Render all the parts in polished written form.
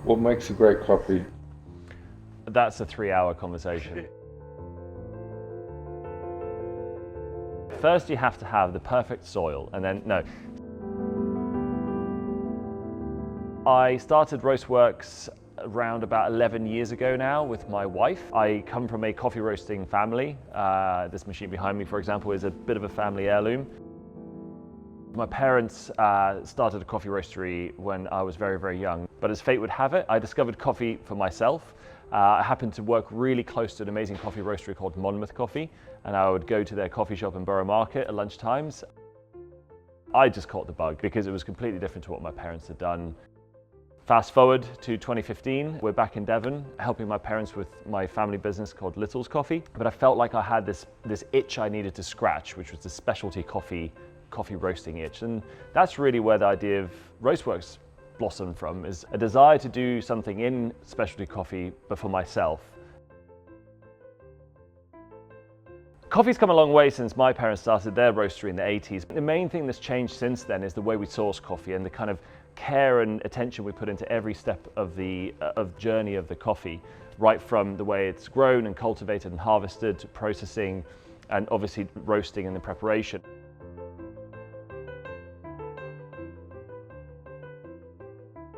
What makes a great coffee? That's a 3-hour conversation. First you have to have the perfect soil, and then, no. I started Roastworks around about 11 years ago now with my wife. I come from a coffee roasting family. This machine behind me, for example, is a bit of a family heirloom. My parents started a coffee roastery when I was very, very young, but as fate would have it, I discovered coffee for myself. I happened to work really close to an amazing coffee roastery called Monmouth Coffee, and I would go to their coffee shop in Borough Market at lunchtimes. I just caught the bug because it was completely different to what my parents had done. Fast forward to 2015, we're back in Devon, helping my parents with my family business called Little's Coffee. But I felt like I had this itch I needed to scratch, which was the specialty coffee roasting itch. And that's really where the idea of Roastworks blossomed from, is a desire to do something in specialty coffee, but for myself. Coffee's come a long way since my parents started their roastery in the 80s. The main thing that's changed since then is the way we source coffee and the kind of care and attention we put into every step of the journey of the coffee, right from the way it's grown and cultivated and harvested to processing and obviously roasting and the preparation.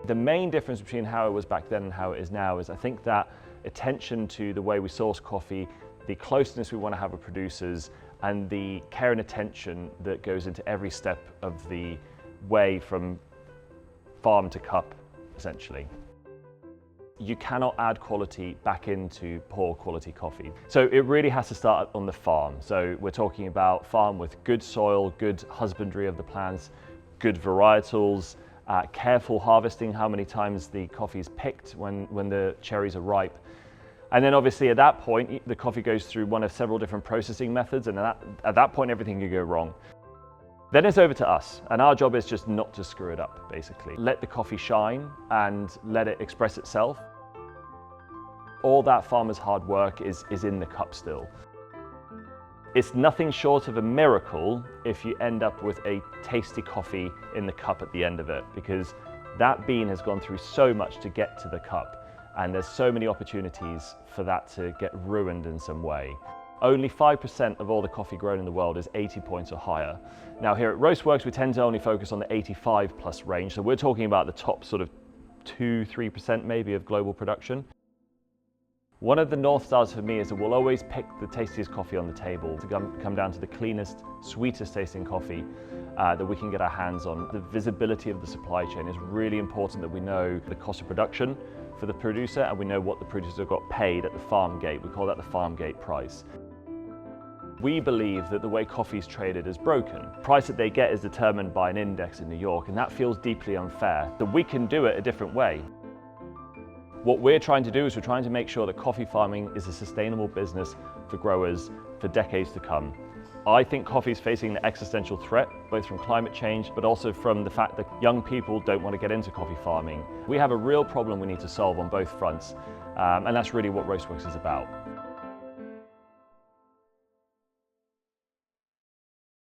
The main difference between how it was back then and how it is now is I think that attention to the way we source coffee, the closeness we want to have with producers, and the care and attention that goes into every step of the way from farm to cup, essentially. You cannot add quality back into poor quality coffee. So it really has to start on the farm. So we're talking about farm with good soil, good husbandry of the plants, good varietals, careful harvesting, how many times the coffee is picked when the cherries are ripe. And then obviously at that point, the coffee goes through one of several different processing methods, and at that point everything can go wrong. Then it's over to us, and our job is just not to screw it up, basically. Let the coffee shine and let it express itself. All that farmer's hard work is in the cup still. It's nothing short of a miracle if you end up with a tasty coffee in the cup at the end of it, because that bean has gone through so much to get to the cup, and there's so many opportunities for that to get ruined in some way. Only 5% of all the coffee grown in the world is 80 points or higher. Now here at Roastworks, we tend to only focus on the 85 plus range, so we're talking about the top sort of 2–3% maybe of global production. One of the North Stars for me is that we'll always pick the tastiest coffee on the table to come down to the cleanest, sweetest tasting coffee that we can get our hands on. The visibility of the supply chain is really important, that we know the cost of production for the producer and we know what the producer got paid at the farm gate. We call that the farm gate price. We believe that the way coffee is traded is broken. The price that they get is determined by an index in New York, and that feels deeply unfair. That we can do it a different way. What we're trying to do is we're trying to make sure that coffee farming is a sustainable business for growers for decades to come. I think coffee is facing an existential threat, both from climate change, but also from the fact that young people don't want to get into coffee farming. We have a real problem we need to solve on both fronts, and that's really what Roastworks is about.